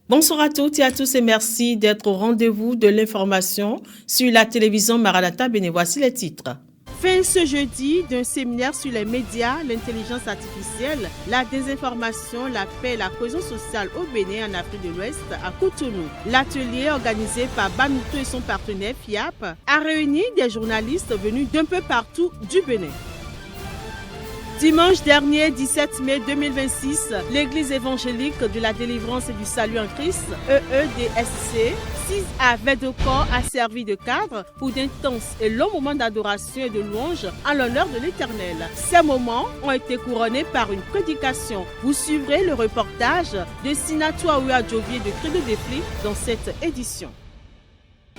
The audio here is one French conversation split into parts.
Bonsoir à toutes et à tous et merci d'être au rendez-vous de l'information sur la télévision Maranatha Bénin. Voici les titres. Fin ce jeudi d'un séminaire sur les médias, l'intelligence artificielle, la désinformation, la paix et la cohésion sociale au Bénin en Afrique de l'Ouest à Cotonou. L'atelier organisé par Banuto et son partenaire FIAP a réuni des journalistes venus d'un peu partout du Bénin. Dimanche dernier, 17 mai 2026, l'Église évangélique de la délivrance et du salut en Christ, EEDSC, 6 à Védocor, a servi de cadre pour d'intenses et longs moments d'adoration et de louange en l'honneur de l'Éternel. Ces moments ont été couronnés par une prédication. Vous suivrez le reportage de Sinatou Oua Djovi et de Credo Defli dans cette édition.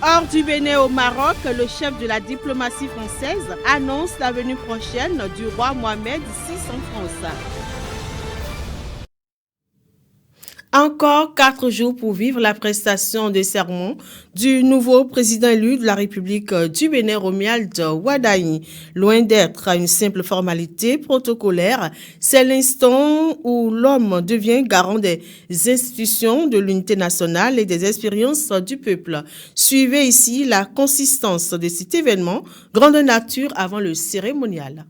Hors du Bénin au Maroc, le chef de la diplomatie française annonce la venue prochaine du roi Mohamed VI en France. Encore 4 jours pour vivre la prestation de serment du nouveau président élu de la République du Bénin, Romuald Wadaï. Loin d'être une simple formalité protocolaire, c'est l'instant où l'homme devient garant des institutions de l'unité nationale et des expériences du peuple. Suivez ici la consistance de cet événement, grande nature avant le cérémonial.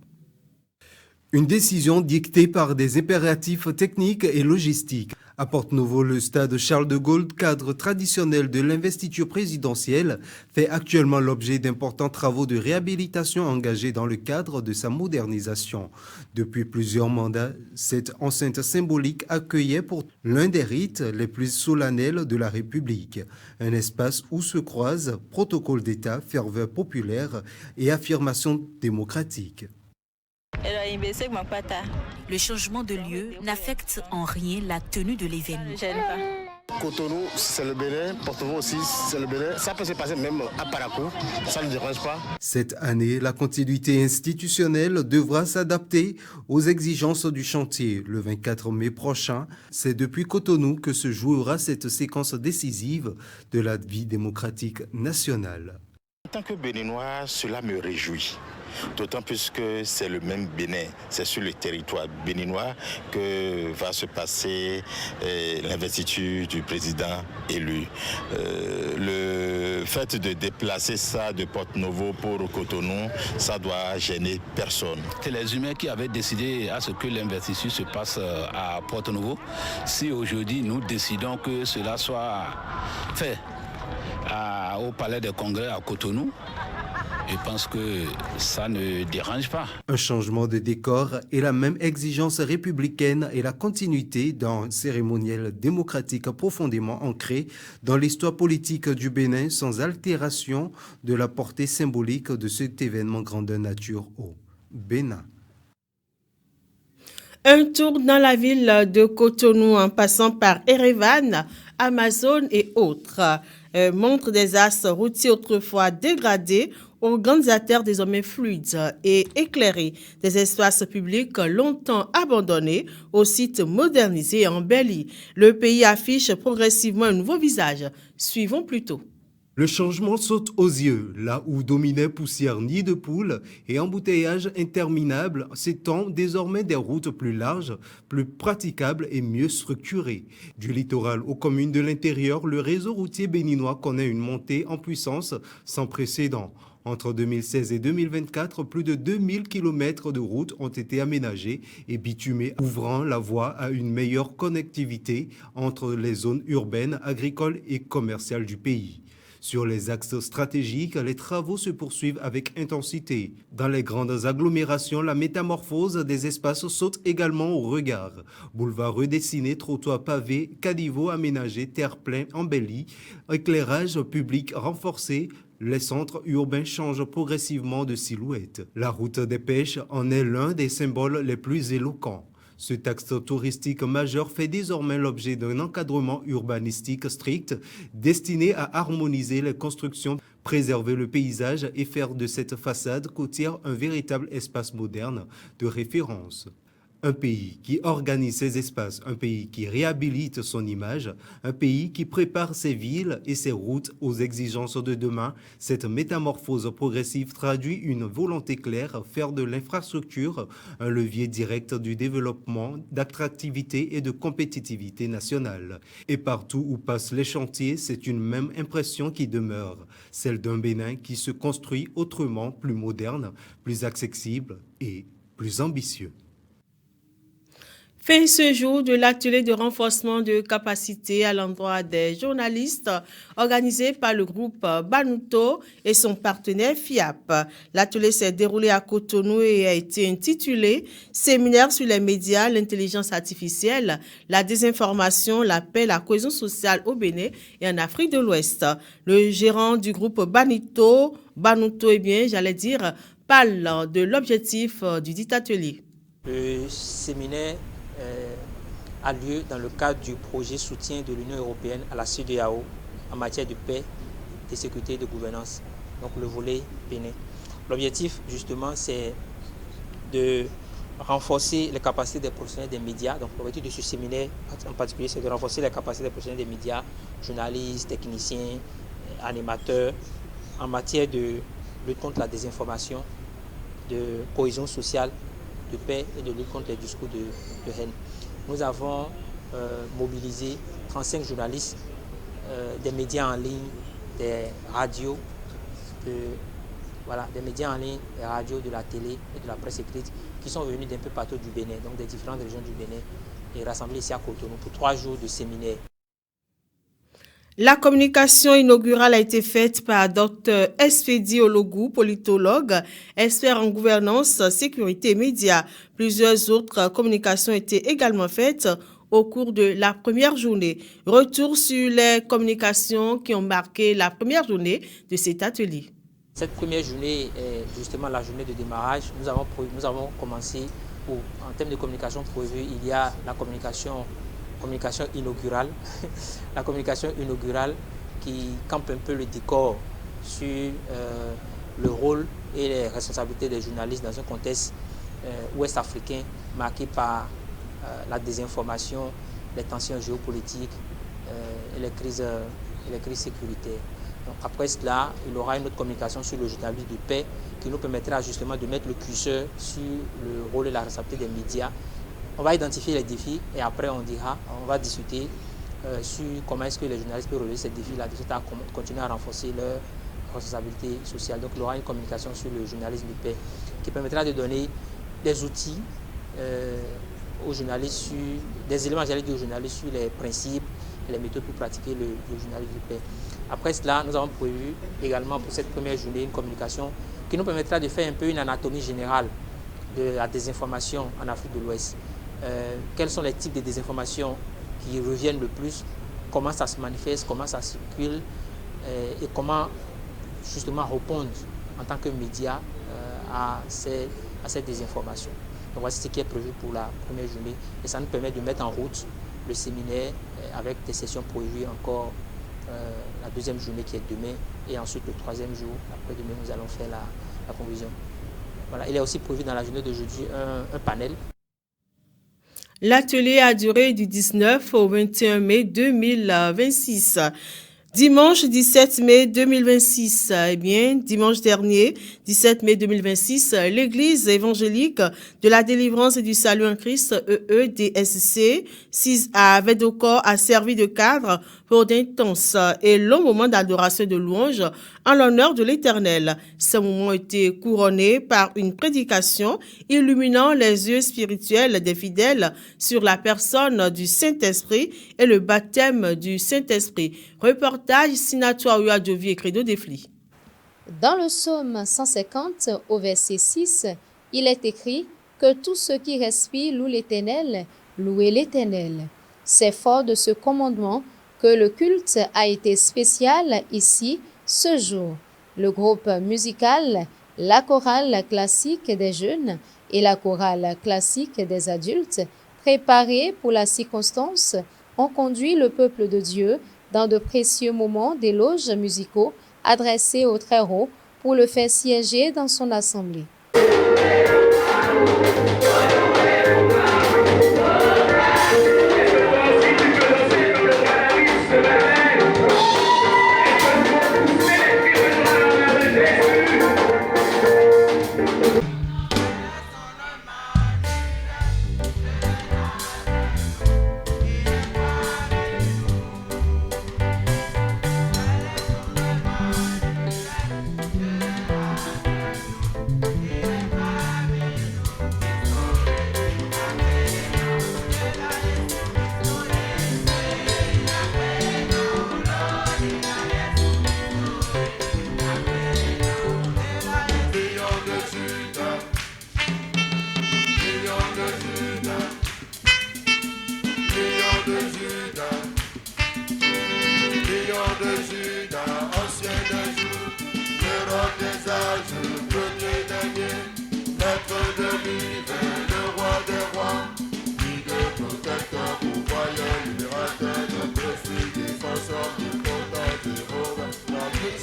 Une décision dictée par des impératifs techniques et logistiques. À Porte-Nouveau, le stade Charles de Gaulle, cadre traditionnel de l'investiture présidentielle, fait actuellement l'objet d'importants travaux de réhabilitation engagés dans le cadre de sa modernisation. Depuis plusieurs mandats, cette enceinte symbolique accueillait pour l'un des rites les plus solennels de la République. Un espace où se croisent protocole d'État, ferveur populaire et affirmation démocratique. Le changement de lieu n'affecte en rien la tenue de l'événement. Cotonou, c'est le Bénin. Porte-Nouveau aussi, c'est le Bénin. Ça peut se passer même à Parakou. Ça ne dérange pas. Cette année, la continuité institutionnelle devra s'adapter aux exigences du chantier. Le 24 mai prochain, c'est depuis Cotonou que se jouera cette séquence décisive de la vie démocratique nationale. En tant que Béninois, cela me réjouit. D'autant plus que c'est le même Bénin, c'est sur le territoire béninois que va se passer l'investiture du président élu. Le fait de déplacer ça de Porte-Nouveau pour Cotonou, ça doit gêner personne. C'est les humains qui avaient décidé à ce que l'investiture se passe à Porte-Nouveau. Si aujourd'hui nous décidons que cela soit fait au Palais des Congrès à Cotonou, je pense que ça ne dérange pas. Un changement de décor et la même exigence républicaine et la continuité d'un cérémoniel démocratique profondément ancré dans l'histoire politique du Bénin sans altération de la portée symbolique de cet événement grandeur nature au Bénin. Un tour dans la ville de Cotonou en passant par Erevan, Amazon et autres montre des axes routiers autrefois dégradés aux grandes artères désormais fluides et éclairées, des espaces publics longtemps abandonnés aux sites modernisés et embellis. Le pays affiche progressivement un nouveau visage. Suivons plutôt. Le changement saute aux yeux. Là où dominait poussière nid de poule et embouteillage interminable, s'étend désormais des routes plus larges, plus praticables et mieux structurées. Du littoral aux communes de l'intérieur, le réseau routier béninois connaît une montée en puissance sans précédent. Entre 2016 et 2024, plus de 2000 km de routes ont été aménagées et bitumées, ouvrant la voie à une meilleure connectivité entre les zones urbaines, agricoles et commerciales du pays. Sur les axes stratégiques, les travaux se poursuivent avec intensité. Dans les grandes agglomérations, la métamorphose des espaces saute également au regard. Boulevards redessinés, trottoirs pavés, caniveaux aménagés, terre-plein embellis, éclairage public renforcé, les centres urbains changent progressivement de silhouette. La route des pêches en est l'un des symboles les plus éloquents. Ce axe touristique majeur fait désormais l'objet d'un encadrement urbanistique strict destiné à harmoniser les constructions, préserver le paysage et faire de cette façade côtière un véritable espace moderne de référence. Un pays qui organise ses espaces, un pays qui réhabilite son image, un pays qui prépare ses villes et ses routes aux exigences de demain, cette métamorphose progressive traduit une volonté claire, faire de l'infrastructure un levier direct du développement, d'attractivité et de compétitivité nationale. Et partout où passent les chantiers, c'est une même impression qui demeure, celle d'un Bénin qui se construit autrement, plus moderne, plus accessible et plus ambitieux. Fin ce jour de l'atelier de renforcement de capacité à l'endroit des journalistes organisé par le groupe Banuto et son partenaire FIAP. L'atelier s'est déroulé à Cotonou et a été intitulé « Séminaire sur les médias, l'intelligence artificielle, la désinformation, la paix, la cohésion sociale au Bénin et en Afrique de l'Ouest ». Le gérant du groupe Banuto, parle de l'objectif du dit atelier. Le séminaire a lieu dans le cadre du projet soutien de l'Union européenne à la CEDEAO en matière de paix, de sécurité et de gouvernance, donc le volet Bénin. L'objectif justement c'est de renforcer les capacités des professionnels des médias. Donc l'objectif de ce séminaire en particulier c'est de renforcer les capacités des professionnels des médias, journalistes, techniciens, animateurs, en matière de lutte contre la désinformation, de cohésion sociale, de paix et de lutte contre les discours de haine. Nous avons mobilisé 35 journalistes, des médias en ligne, des radios, des médias en ligne, des radios, de la télé et de la presse écrite qui sont venus d'un peu partout du Bénin, donc des différentes régions du Bénin, et rassemblés ici à Cotonou pour 3 jours de séminaire. La communication inaugurale a été faite par Dr Espedi Ologou, politologue, expert en gouvernance, sécurité et médias. Plusieurs autres communications étaient également faites au cours de la première journée. Retour sur les communications qui ont marqué la première journée de cet atelier. Cette première journée est justement la journée de démarrage. Nous avons commencé, en termes de communication prévue, il y a la communication inaugurale, la communication inaugurale qui campe un peu le décor sur le rôle et les responsabilités des journalistes dans un contexte ouest-africain marqué par la désinformation, les tensions géopolitiques et les crises sécuritaires. Donc après cela, il y aura une autre communication sur le journalisme de paix qui nous permettra justement de mettre le curseur sur le rôle et la responsabilité des médias. On va identifier les défis et après on va discuter sur comment est-ce que les journalistes peuvent relever ces défis-là, à continuer à renforcer leur responsabilité sociale. Donc il y aura une communication sur le journalisme de paix qui permettra de donner des outils aux journalistes, des éléments aux journalistes sur les principes et les méthodes pour pratiquer le journalisme de paix. Après cela, nous avons prévu également pour cette première journée une communication qui nous permettra de faire un peu une anatomie générale de la désinformation en Afrique de l'Ouest. Quels sont les types de désinformation qui reviennent le plus, comment ça se manifeste, comment ça circule et comment justement répondre en tant que média à cette désinformation. Donc voici ce qui est prévu pour la première journée et ça nous permet de mettre en route le séminaire avec des sessions prévues encore la deuxième journée qui est demain et ensuite le troisième jour, après-demain nous allons faire la conclusion. Voilà, il est aussi prévu dans la journée d'aujourd'hui un panel. L'atelier a duré du 19 au 21 mai 2026. Dimanche 17 mai 2026, dimanche dernier, 17 mai 2026, l'Église évangélique de la délivrance et du salut en Christ, EEDSC, 6A Vedocor, a servi de cadre pour d'intenses et longs moments d'adoration et de louange en l'honneur de l'Éternel. Ces moments ont été couronnés par une prédication illuminant les yeux spirituels des fidèles sur la personne du Saint-Esprit et le baptême du Saint-Esprit. Reportage Sinatoire Uadjovi et Credo Defli. Dans le psaume 150, au verset 6, il est écrit que tous ceux qui respirent louent l'Éternel, louez l'Éternel. C'est fort de ce commandement que le culte a été spécial ici, ce jour. Le groupe musical, la chorale classique des jeunes et la chorale classique des adultes, préparés pour la circonstance, ont conduit le peuple de Dieu dans de précieux moments d'éloges musicaux adressés au Très-Haut pour le faire siéger dans son assemblée.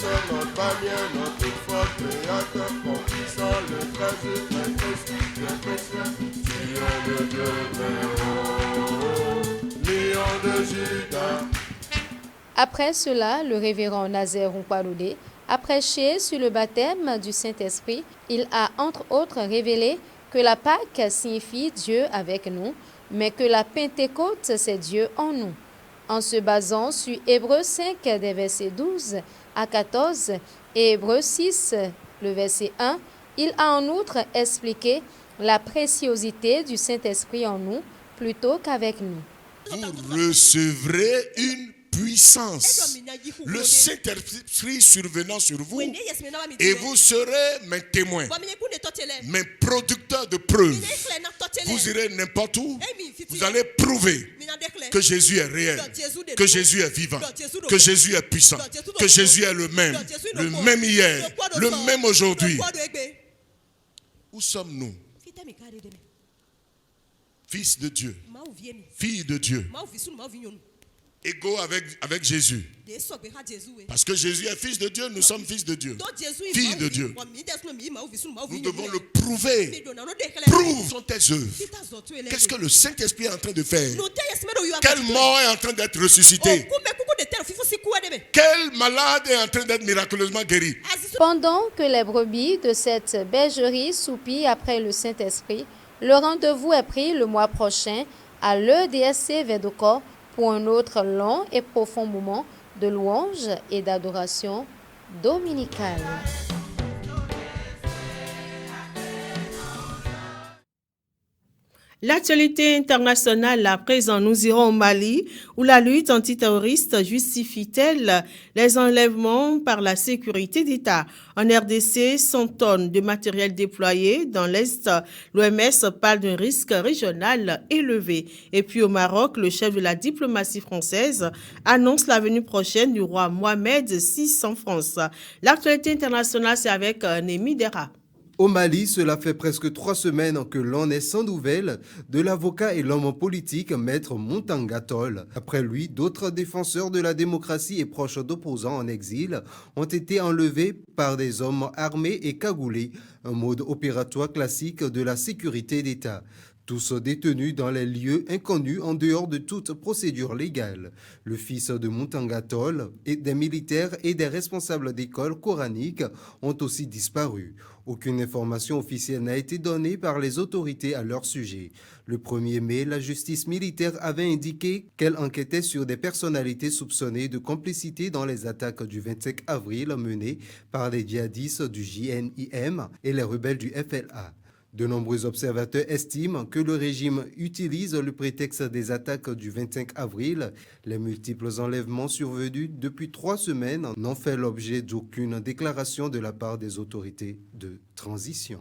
notre bannière, notre foi créateur, confessant le très précieux, Dieu de Dieu, lion de Judas. Après cela, le révérend Nazaire Nkwalude a prêché sur le baptême du Saint-Esprit. Il a entre autres révélé que la Pâque signifie Dieu avec nous, mais que la Pentecôte, c'est Dieu en nous. En se basant sur Hébreux 5, des versets 12 à 14 et Hébreux 6, le verset 1, il a en outre expliqué la préciosité du Saint-Esprit en nous plutôt qu'avec nous. Vous recevrez une puissance, le Saint-Esprit survenant sur vous, et vous serez mes témoins, mes producteurs de preuves. Vous irez n'importe où, vous allez prouver que Jésus est réel, que Jésus est vivant, que Jésus est puissant, que Jésus est le même hier, le même aujourd'hui. Où sommes-nous? Fils de Dieu, fille de Dieu, égaux avec Jésus. Parce que Jésus est fils de Dieu, nous sommes fils de Dieu, filles de Dieu. Nous devons le prouver. Prouve sont tes œuvres. Qu'est-ce que le Saint-Esprit est en train de faire? Quel mort est en train d'être ressuscité? Quel malade est en train d'être miraculeusement guéri? Pendant que les brebis de cette bergerie soupirent après le Saint-Esprit, le rendez-vous est pris le mois prochain à l'EDSC Vedoko pour un autre long et profond moment de louange et d'adoration dominicale. L'actualité internationale à présent, nous irons au Mali où la lutte antiterroriste justifie-t-elle les enlèvements par la sécurité d'État. En RDC, 100 tonnes de matériel déployé dans l'Est. L'OMS parle d'un risque régional élevé. Et puis au Maroc, le chef de la diplomatie française annonce la venue prochaine du roi Mohamed VI en France. L'actualité internationale, c'est avec Némi Dera. Au Mali, cela fait presque 3 semaines que l'on est sans nouvelles de l'avocat et l'homme politique Maître Montanga Tall. Après lui, d'autres défenseurs de la démocratie et proches d'opposants en exil ont été enlevés par des hommes armés et cagoulés, un mode opératoire classique de la sécurité d'État. Tous détenus dans les lieux inconnus en dehors de toute procédure légale. Le fils de Montanga Tall et des militaires et des responsables d'écoles coraniques ont aussi disparu. Aucune information officielle n'a été donnée par les autorités à leur sujet. Le 1er mai, la justice militaire avait indiqué qu'elle enquêtait sur des personnalités soupçonnées de complicité dans les attaques du 25 avril menées par les djihadistes du JNIM et les rebelles du FLA. De nombreux observateurs estiment que le régime utilise le prétexte des attaques du 25 avril. Les multiples enlèvements survenus depuis 3 semaines n'ont fait l'objet d'aucune déclaration de la part des autorités de transition.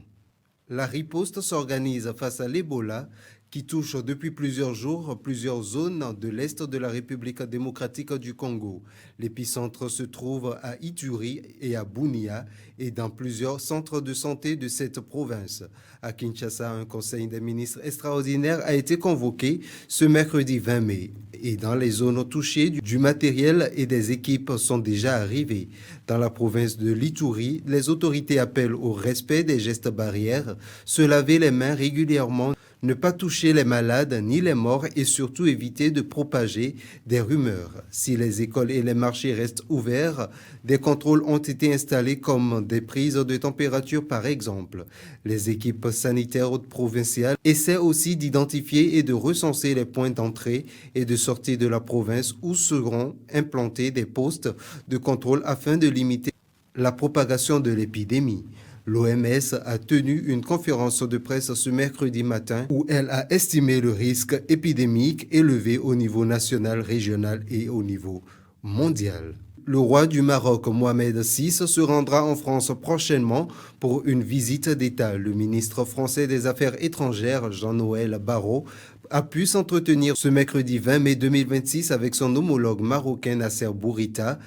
La riposte s'organise face à l'Ebola qui touche depuis plusieurs jours plusieurs zones de l'Est de la République démocratique du Congo. L'épicentre se trouve à Ituri et à Bunia et dans plusieurs centres de santé de cette province. À Kinshasa, un conseil des ministres extraordinaire a été convoqué ce mercredi 20 mai. Et dans les zones touchées, du matériel et des équipes sont déjà arrivés. Dans la province de l'Ituri, les autorités appellent au respect des gestes barrières, se laver les mains régulièrement, ne pas toucher les malades ni les morts et surtout éviter de propager des rumeurs. Si les écoles et les marchés restent ouverts, des contrôles ont été installés comme des prises de température par exemple. Les équipes sanitaires provinciales essaient aussi d'identifier et de recenser les points d'entrée et de sortie de la province où seront implantés des postes de contrôle afin de limiter la propagation de l'épidémie. L'OMS a tenu une conférence de presse ce mercredi matin où elle a estimé le risque épidémique élevé au niveau national, régional et au niveau mondial. Le roi du Maroc, Mohamed VI, se rendra en France prochainement pour une visite d'État. Le ministre français des Affaires étrangères, Jean-Noël Barrot, a pu s'entretenir ce mercredi 20 mai 2026 avec son homologue marocain Nasser Bourita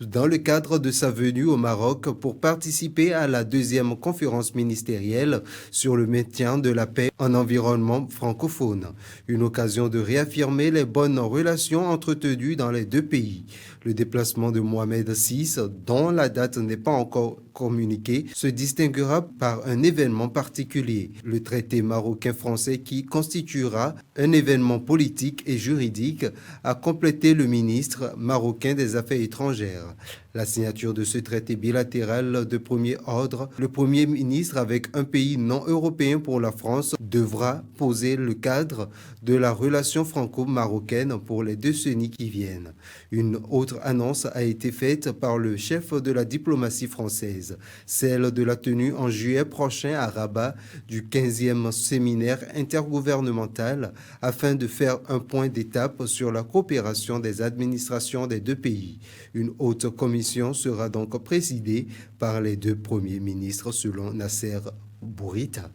dans le cadre de sa venue au Maroc pour participer à la deuxième conférence ministérielle sur le maintien de la paix en environnement francophone. Une occasion de réaffirmer les bonnes relations entretenues dans les deux pays. Le déplacement de Mohamed VI, dont la date n'est pas encore communiquée, se distinguera par un événement particulier, le traité marocain-français qui constituera un événement politique et juridique, a complété le ministre marocain des Affaires étrangères. La signature de ce traité bilatéral de premier ordre, le Premier ministre avec un pays non européen pour la France devra poser le cadre de la relation franco-marocaine pour les décennies qui viennent. Une autre annonce a été faite par le chef de la diplomatie française, celle de la tenue en juillet prochain à Rabat du 15e séminaire intergouvernemental afin de faire un point d'étape sur la coopération des administrations des deux pays. Une haute commission sera donc présidée par les deux premiers ministres selon Nasser Bourita.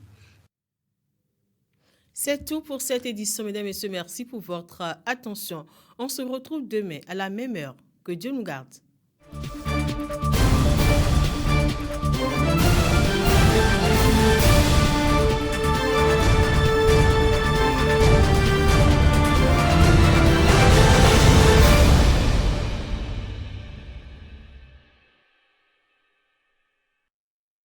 C'est tout pour cette édition, mesdames et messieurs. Merci pour votre attention. On se retrouve demain à la même heure. Que Dieu nous garde.